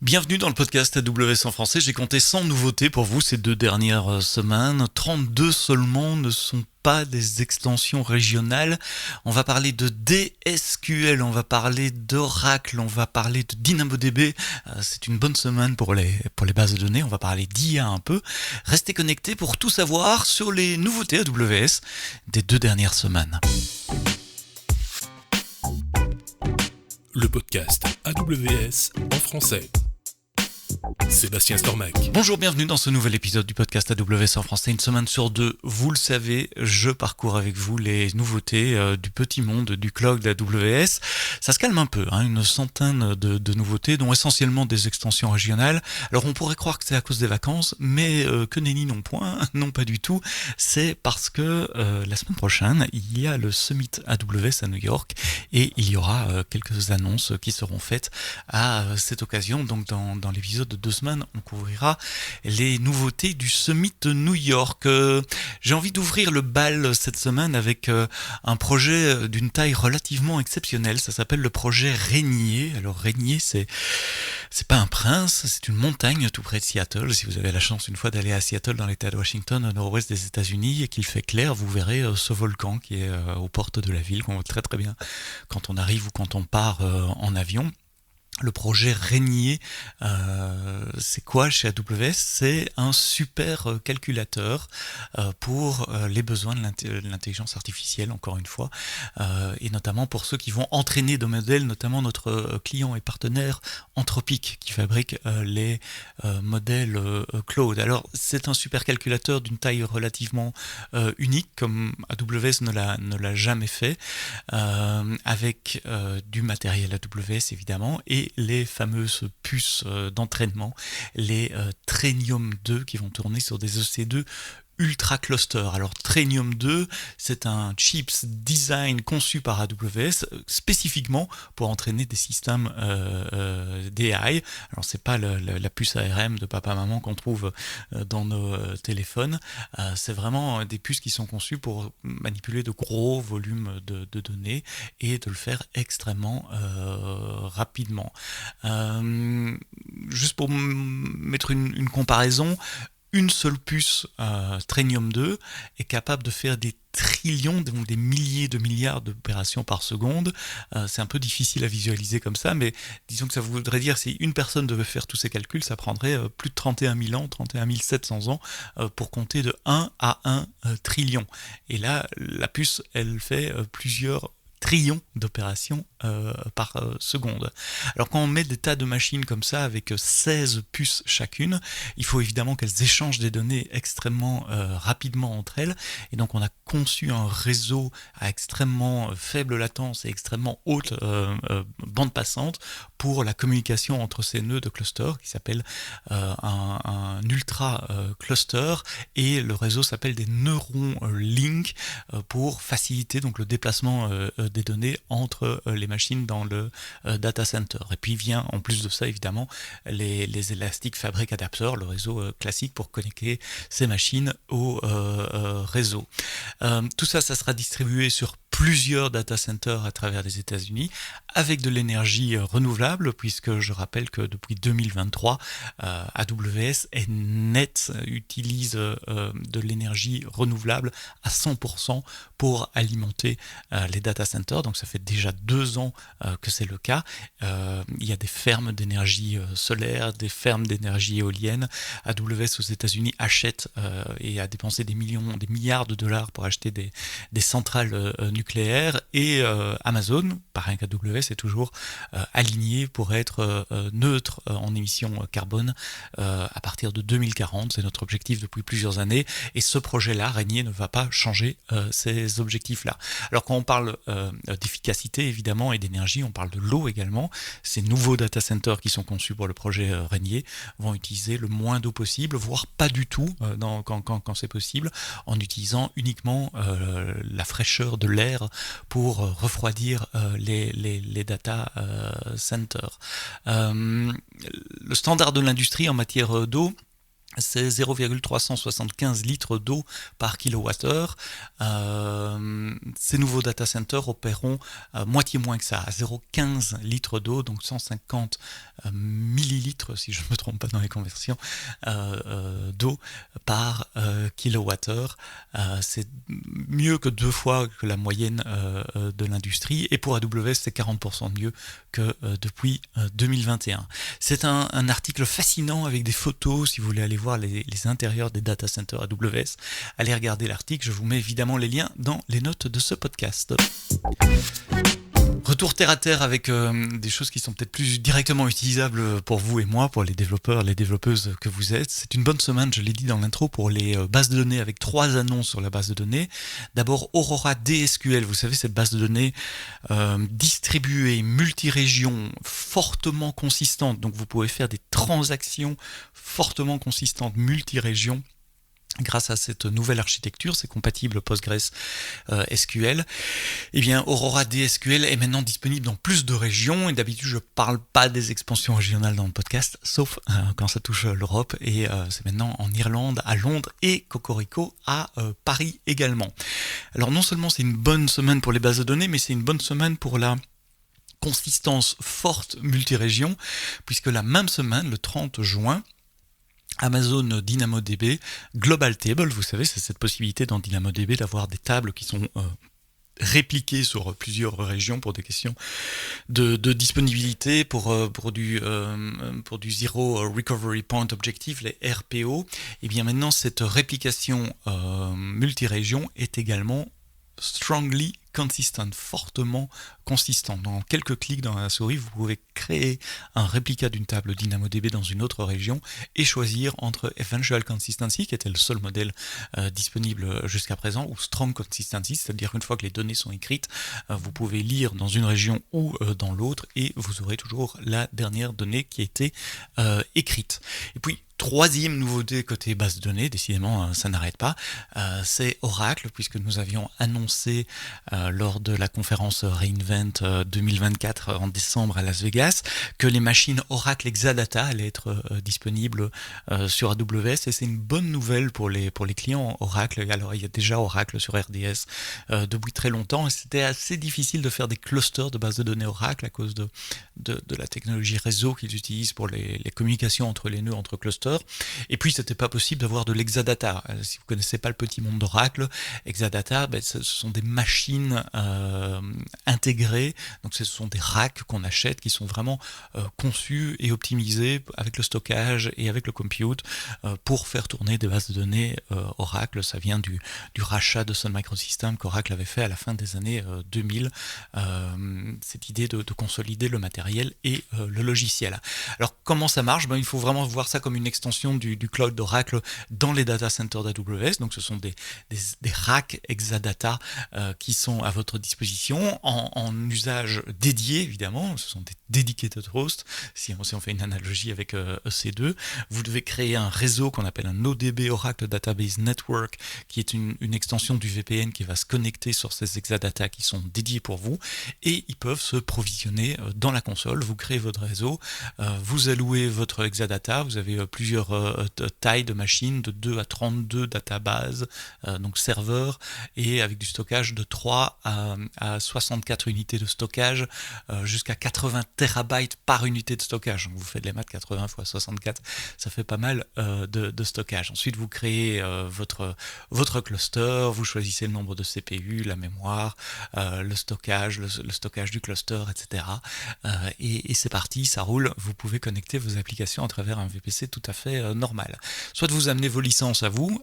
Bienvenue dans le podcast AWS en français. J'ai compté 100 nouveautés pour vous ces 2 dernières semaines. 32 seulement ne sont pas des extensions régionales. On va parler de DSQL, on va parler d'Oracle, on va parler de DynamoDB. C'est une bonne semaine pour les bases de données. On va parler d'IA un peu. Restez connectés pour tout savoir sur les nouveautés AWS des 2 dernières semaines. Le podcast AWS en français. Sébastien Stormac. Bonjour, bienvenue dans ce nouvel épisode du podcast AWS en français. Une semaine sur 2, vous le savez, je parcours avec vous les nouveautés du petit monde du cloud d'AWS. Ça se calme un peu, une centaine de nouveautés, dont essentiellement des extensions régionales. Alors on pourrait croire que c'est à cause des vacances, mais que nenni non point, non pas du tout. C'est parce que la semaine prochaine, il y a le Summit AWS à New York et il y aura quelques annonces qui seront faites à cette occasion. Donc dans l'épisode de 2 semaines, on couvrira les nouveautés du Summit de New York. J'ai envie d'ouvrir le bal cette semaine avec un projet d'une taille relativement exceptionnelle. Ça s'appelle le projet Rainier. Alors Rainier, c'est pas un prince, c'est une montagne tout près de Seattle. Si vous avez la chance une fois d'aller à Seattle dans l'État de Washington, au nord-ouest des États-Unis, et qu'il fait clair, vous verrez ce volcan qui est aux portes de la ville, qu'on voit très très bien quand on arrive ou quand on part en avion. Le projet Rainier, c'est quoi chez AWS? C'est un super calculateur pour les besoins de l'intelligence artificielle, encore une fois, et notamment pour ceux qui vont entraîner des modèles, notamment notre client et partenaire Anthropic, qui fabrique les modèles cloud. Alors, c'est un super calculateur d'une taille relativement unique, comme AWS ne l'a jamais fait, avec du matériel AWS évidemment, et les fameuses puces d'entraînement, les Trainium 2 qui vont tourner sur des EC2 Ultra Cluster. Alors Trainium 2, c'est un chips design conçu par AWS spécifiquement pour entraîner des systèmes d'AI. Alors c'est pas la puce ARM de papa-maman qu'on trouve dans nos téléphones. C'est vraiment des puces qui sont conçues pour manipuler de gros volumes de données et de le faire extrêmement rapidement. Juste pour mettre une comparaison, une seule puce Trainium 2 est capable de faire des trillions, donc des milliers de milliards d'opérations par seconde. C'est un peu difficile à visualiser comme ça, mais disons que ça voudrait dire si une personne devait faire tous ces calculs, ça prendrait plus de 31 000 ans, 31 700 ans pour compter de 1 à 1 trillion. Et là, la puce, elle fait plusieurs trillions d'opérations par seconde. Alors quand on met des tas de machines comme ça avec 16 puces chacune, il faut évidemment qu'elles échangent des données extrêmement rapidement entre elles, et donc on a conçu un réseau à extrêmement faible latence et extrêmement haute bande passante pour la communication entre ces nœuds de cluster qui s'appelle un ultra cluster, et le réseau s'appelle des neuron link pour faciliter donc le déplacement des données entre les machines dans le data center. Et puis vient en plus de ça évidemment les Elastic Fabric Adapters, le réseau classique pour connecter ces machines au réseau. Tout ça sera distribué sur plusieurs data centers à travers les États-Unis avec de l'énergie renouvelable, puisque je rappelle que depuis 2023, AWS utilise de l'énergie renouvelable à 100% pour alimenter les data centers. Donc ça fait déjà 2 ans que c'est le cas. Il y a des fermes d'énergie solaire, des fermes d'énergie éolienne. AWS aux États-Unis achète et a dépensé des milliards de dollars pour acheter des centrales nucléaires, et Amazon, pareil qu'AWS, est toujours aligné pour être neutre en émissions carbone à partir de 2040. C'est notre objectif depuis plusieurs années, et ce projet-là, Rainier, ne va pas changer ces objectifs-là. Alors quand on parle d'efficacité évidemment et d'énergie, on parle de l'eau également. Ces nouveaux data centers qui sont conçus pour le projet Rainier vont utiliser le moins d'eau possible, voire pas du tout quand c'est possible, en utilisant uniquement la fraîcheur de l'air pour refroidir les data centers. Le standard de l'industrie en matière d'eau, c'est 0,375 litres d'eau par kilowattheure. Ces nouveaux data centers opéreront moitié moins que ça, à 0,15 litres d'eau, donc 150 millilitres, si je ne me trompe pas dans les conversions, d'eau par kilowattheure. C'est mieux que 2 fois que la moyenne de l'industrie, et pour AWS, c'est 40% mieux que depuis 2021. C'est un article fascinant avec des photos, si vous voulez aller voir les intérieurs des data centers AWS. Allez regarder l'article, je vous mets évidemment les liens dans les notes de ce podcast. Retour terre à terre avec des choses qui sont peut-être plus directement utilisables pour vous et moi, pour les développeurs, les développeuses que vous êtes. C'est une bonne semaine, je l'ai dit dans l'intro, pour les bases de données, avec 3 annonces sur la base de données. D'abord Aurora DSQL, vous savez, cette base de données distribuée, multi-région, fortement consistante. Donc vous pouvez faire des transactions fortement consistantes, multi-régions. Grâce à cette nouvelle architecture, c'est compatible Postgres SQL. Eh bien, Aurora DSQL est maintenant disponible dans plus de régions, et d'habitude je parle pas des expansions régionales dans le podcast, sauf quand ça touche l'Europe, et c'est maintenant en Irlande, à Londres, et Cocorico à Paris également. Alors non seulement c'est une bonne semaine pour les bases de données, mais c'est une bonne semaine pour la consistance forte multirégion, puisque la même semaine, le 30 juin, Amazon DynamoDB Global Table, vous savez, c'est cette possibilité dans DynamoDB d'avoir des tables qui sont répliquées sur plusieurs régions pour des questions de disponibilité, pour du Zero Recovery Point Objective, les RPO. Et bien maintenant, cette réplication multi-région est également strongly consistent, fortement consistant. Dans quelques clics dans la souris, vous pouvez créer un réplica d'une table DynamoDB dans une autre région et choisir entre Eventual Consistency, qui était le seul modèle disponible jusqu'à présent, ou Strong Consistency, c'est-à-dire une fois que les données sont écrites, vous pouvez lire dans une région ou dans l'autre et vous aurez toujours la dernière donnée qui a été écrite. Et puis, troisième nouveauté côté base de données, décidément ça n'arrête pas, c'est Oracle, puisque nous avions annoncé lors de la conférence reInvent 2024 en décembre à Las Vegas que les machines Oracle Exadata allaient être disponibles sur AWS, et c'est une bonne nouvelle pour les clients Oracle. Alors il y a déjà Oracle sur RDS depuis très longtemps, et c'était assez difficile de faire des clusters de bases de données Oracle à cause de la technologie réseau qu'ils utilisent pour les communications entre les nœuds, entre clusters. Et puis c'était pas possible d'avoir de l'Exadata. Si vous connaissez pas le petit monde d'Oracle, Exadata, ce sont des machines intégrées, donc ce sont des racks qu'on achète qui sont vraiment conçus et optimisés avec le stockage et avec le compute pour faire tourner des bases de données Oracle. Ça vient du rachat de Sun Microsystems qu'Oracle avait fait à la fin des années 2000, cette idée de consolider le matériel et le logiciel. Alors comment ça marche? Il faut vraiment voir ça comme une extension du cloud d'Oracle dans les data centers d'AWS. Donc ce sont des racks Exadata qui sont à votre disposition en usage dédié, évidemment. Ce sont des dedicated hosts. Si on fait une analogie avec EC2, vous devez créer un réseau qu'on appelle un ODB, Oracle Database Network, qui est une extension du VPN qui va se connecter sur ces Exadata qui sont dédiés pour vous, et ils peuvent se provisionner dans la console. Vous créez votre réseau, vous allouez votre Exadata, vous avez plusieurs tailles de machines, de 2 à 32 databases, donc serveurs, et avec du stockage de 3 à 64 unités de stockage, jusqu'à 80 terabytes par unité de stockage. Vous faites les maths, 80 x 64, ça fait pas mal de stockage. Ensuite, vous créez votre cluster, vous choisissez le nombre de CPU, la mémoire, le stockage du cluster, etc. Et c'est parti, ça roule. Vous pouvez connecter vos applications à travers un VPC tout à fait normal. Soit vous amenez vos licences à vous,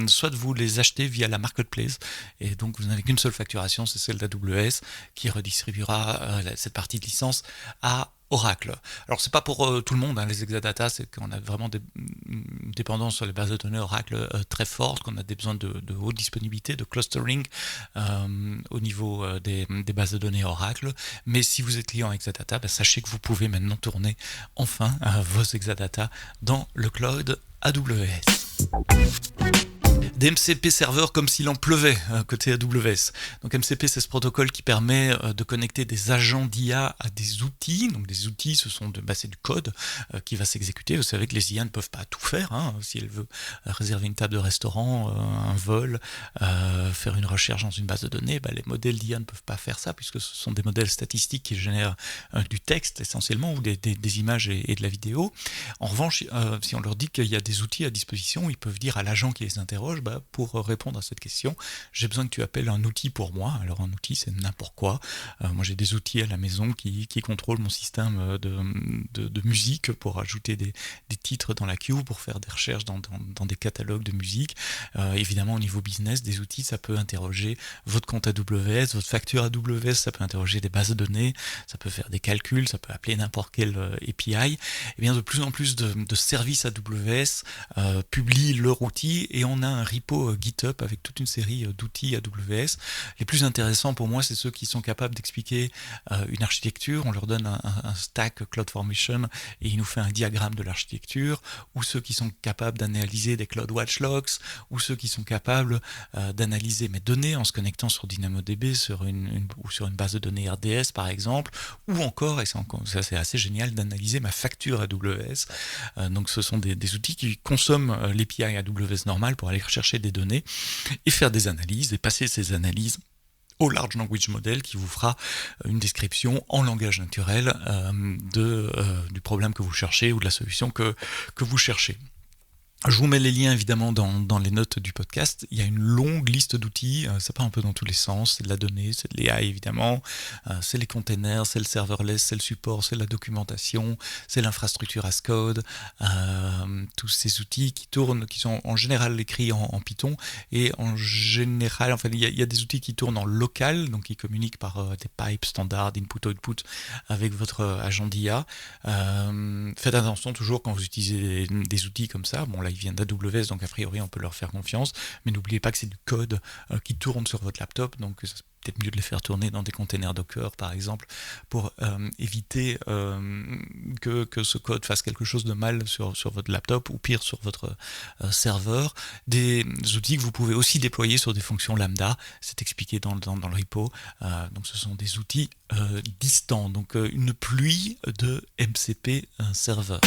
soit vous les achetez via la marketplace, et donc vous n'avez qu'une seule facturation, c'est celle d'AWS, qui redistribuera cette partie de licence à Oracle. Alors c'est pas pour tout le monde, les Exadata, c'est qu'on a vraiment des dépendances sur les bases de données Oracle très fortes, qu'on a des besoins de haute disponibilité, de clustering au niveau des bases de données Oracle. Mais si vous êtes client Exadata, sachez que vous pouvez maintenant tourner enfin vos Exadata dans le cloud AWS. Des MCP serveurs comme s'il en pleuvait côté AWS. Donc MCP, c'est ce protocole qui permet de connecter des agents d'IA à des outils. Donc des outils, c'est du code qui va s'exécuter. Vous savez que les IA ne peuvent pas tout faire. Si elle veut réserver une table de restaurant, un vol, faire une recherche dans une base de données, les modèles d'IA ne peuvent pas faire ça puisque ce sont des modèles statistiques qui génèrent du texte essentiellement ou des images et de la vidéo. En revanche, si on leur dit qu'il y a des outils à disposition, ils peuvent dire à l'agent qui les interroge, pour répondre à cette question, j'ai besoin que tu appelles un outil pour moi. Alors un outil, c'est n'importe quoi. Moi, j'ai des outils à la maison qui contrôlent mon système de musique pour ajouter des titres dans la queue, pour faire des recherches dans des catalogues de musique. Évidemment, au niveau business, des outils, ça peut interroger votre compte AWS, votre facture AWS, ça peut interroger des bases de données, ça peut faire des calculs, ça peut appeler n'importe quel API. Et bien, de plus en plus de services AWS publient leur outil et on a un repo GitHub avec toute une série d'outils AWS. Les plus intéressants pour moi, c'est ceux qui sont capables d'expliquer une architecture. On leur donne un stack CloudFormation et il nous fait un diagramme de l'architecture, ou ceux qui sont capables d'analyser des CloudWatch Logs, ou ceux qui sont capables d'analyser mes données en se connectant sur DynamoDB ou sur une base de données RDS par exemple, ou encore, et ça c'est assez génial, d'analyser ma facture AWS. Donc ce sont des outils qui consomment l'API AWS normal pour aller chercher des données et faire des analyses et passer ces analyses au Large Language Model qui vous fera une description en langage naturel du problème que vous cherchez ou de la solution que vous cherchez. Je vous mets les liens évidemment dans les notes du podcast. Il y a une longue liste d'outils, ça part un peu dans tous les sens, c'est de la donnée, c'est de l'AI évidemment, c'est les containers, c'est le serverless, c'est le support, c'est la documentation, c'est l'infrastructure as code, tous ces outils qui sont en général écrits en Python, et en général, il y a des outils qui tournent en local, donc qui communiquent par des pipes standards, input-output avec votre agent d'IA. Faites attention toujours quand vous utilisez des outils comme ça. Bon, là, ils viennent d'AWS, donc a priori, on peut leur faire confiance. Mais n'oubliez pas que c'est du code qui tourne sur votre laptop, donc c'est peut-être mieux de les faire tourner dans des containers Docker, par exemple, pour éviter que ce code fasse quelque chose de mal sur votre laptop, ou pire, sur votre serveur. Des outils que vous pouvez aussi déployer sur des fonctions lambda, c'est expliqué dans le repo. Donc ce sont des outils distants, donc une pluie de MCP serveurs.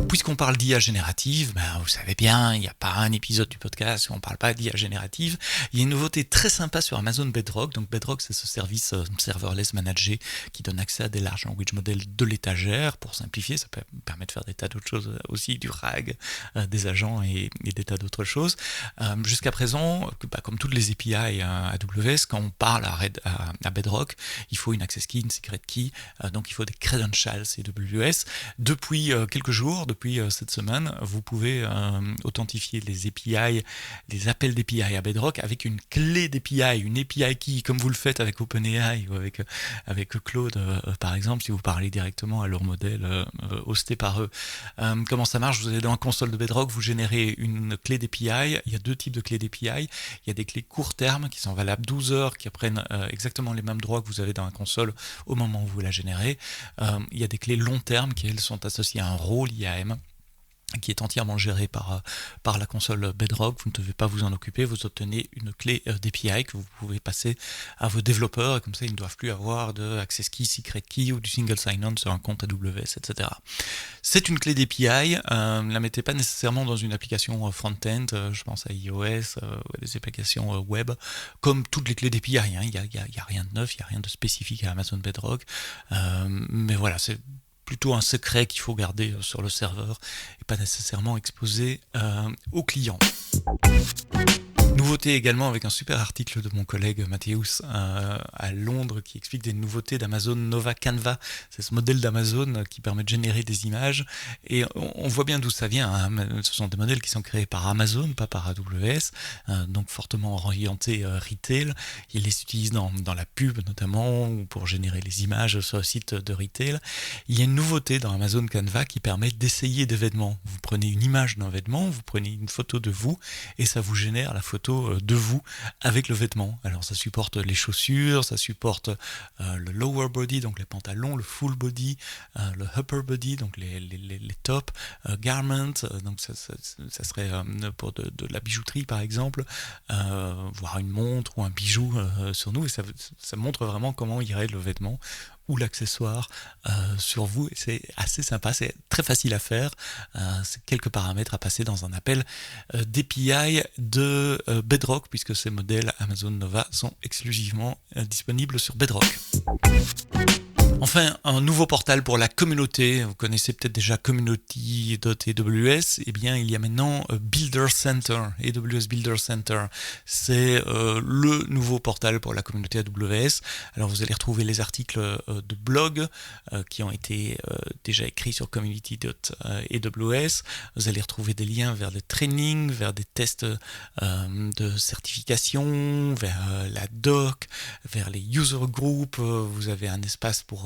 Puisqu'on parle d'IA générative, vous savez bien, il n'y a pas un épisode du podcast où on ne parle pas d'IA générative. Il y a une nouveauté très sympa sur Amazon Bedrock. Donc Bedrock, c'est ce service serverless managé qui donne accès à des large language models de l'étagère. Pour simplifier, ça permet de faire des tas d'autres choses aussi, du RAG, des agents et des tas d'autres choses. Jusqu'à présent, comme toutes les API AWS, quand on parle à Bedrock, il faut une access key, une secret key, donc il faut des credentials AWS. Depuis quelques jours, depuis cette semaine, vous pouvez authentifier les API, les appels d'API à Bedrock avec une clé d'API, une API key, comme vous le faites avec OpenAI ou avec Claude, par exemple, si vous parlez directement à leur modèle hosté par eux. Comment ça marche? Vous allez dans la console de Bedrock, vous générez une clé d'API. Il y a deux types de clés d'API. Il y a des clés court terme qui sont valables 12 heures, qui prennent exactement les mêmes droits que vous avez dans la console au moment où vous la générez. Il y a des clés long terme qui, elles, sont associées à un rôle IAM qui est entièrement géré par la console Bedrock. Vous ne devez pas vous en occuper, vous obtenez une clé d'API que vous pouvez passer à vos développeurs, et comme ça ils ne doivent plus avoir de access key, secret key ou du single sign-on sur un compte AWS, etc. C'est une clé d'API, ne la mettez pas nécessairement dans une application front-end, je pense à iOS ou à des applications web, comme toutes les clés d'API, il n'y a rien de neuf, il n'y a rien de spécifique à Amazon Bedrock, mais voilà, c'est plutôt un secret qu'il faut garder sur le serveur et pas nécessairement exposé aux clients. Nouveauté également avec un super article de mon collègue Mathéus à Londres qui explique des nouveautés d'Amazon Nova Canva. C'est ce modèle d'Amazon qui permet de générer des images et on voit bien d'où ça vient. Ce sont des modèles qui sont créés par Amazon, pas par AWS, donc fortement orientés retail. Ils les utilisent dans la pub notamment ou pour générer les images sur le site de retail. Il y a une nouveauté dans Amazon Canva qui permet d'essayer des vêtements. Vous prenez une image d'un vêtement, vous prenez une photo de vous et ça vous génère la photo photo de vous avec le vêtement. Alors ça supporte les chaussures, ça supporte le lower body, donc les pantalons, le full body, le upper body, donc les tops, garments, donc ça serait pour de la bijouterie par exemple, voire une montre ou un bijou sur nous, et ça montre vraiment comment irait le vêtement ou l'accessoire sur vous, et c'est assez sympa, c'est très facile à faire, c'est quelques paramètres à passer dans un appel d'API de Bedrock, puisque ces modèles Amazon Nova sont exclusivement disponibles sur Bedrock. Enfin, un nouveau portal pour la communauté. Vous connaissez peut-être déjà community.aws. Eh bien, il y a maintenant Builder Center, AWS Builder Center. C'est le nouveau portal pour la communauté AWS. Alors, vous allez retrouver les articles de blog qui ont été déjà écrits sur community.aws. Vous allez retrouver des liens vers le training, vers des tests de certification, vers la doc, vers les user groups. Vous avez un espace pour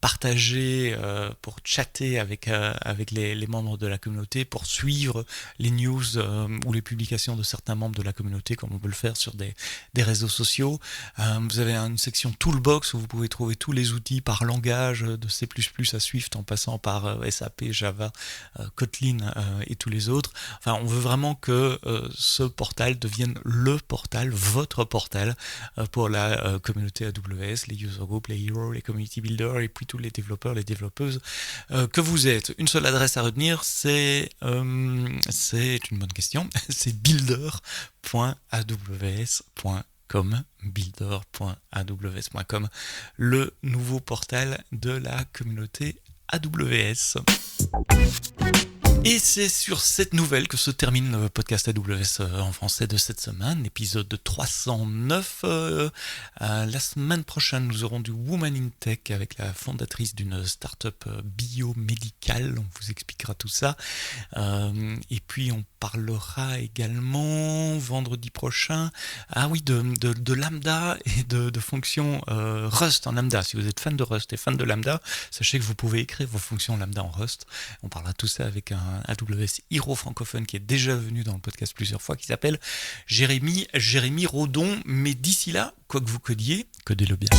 partager, pour chatter avec les membres de la communauté, pour suivre les news ou les publications de certains membres de la communauté, comme on peut le faire sur des réseaux sociaux. Vous avez une section Toolbox où vous pouvez trouver tous les outils par langage, de C++ à Swift en passant par SAP, Java, Kotlin et tous les autres. Enfin, on veut vraiment que ce portal devienne le portal, votre portal pour la communauté AWS, les user groups, les heroes, les community builders et puis tous les développeurs, les développeuses que vous êtes. Une seule adresse à retenir, c'est une bonne question, c'est builder.aws.com, builder.aws.com, le nouveau portal de la communauté AWS. Et c'est sur cette nouvelle que se termine le podcast AWS en français de cette semaine, épisode 309. La semaine prochaine, nous aurons du Woman in Tech avec la fondatrice d'une start-up biomédicale. On vous expliquera tout ça. Et puis, on parlera également vendredi prochain de Lambda et de fonctions Rust en Lambda. Si vous êtes fan de Rust et fan de Lambda, sachez que vous pouvez écrire vos fonctions Lambda en Rust. On parlera de tout ça avec un AWS Hero francophone qui est déjà venu dans le podcast plusieurs fois, qui s'appelle Jérémy Rodon. Mais d'ici là, quoi que vous codiez, codez-le bien.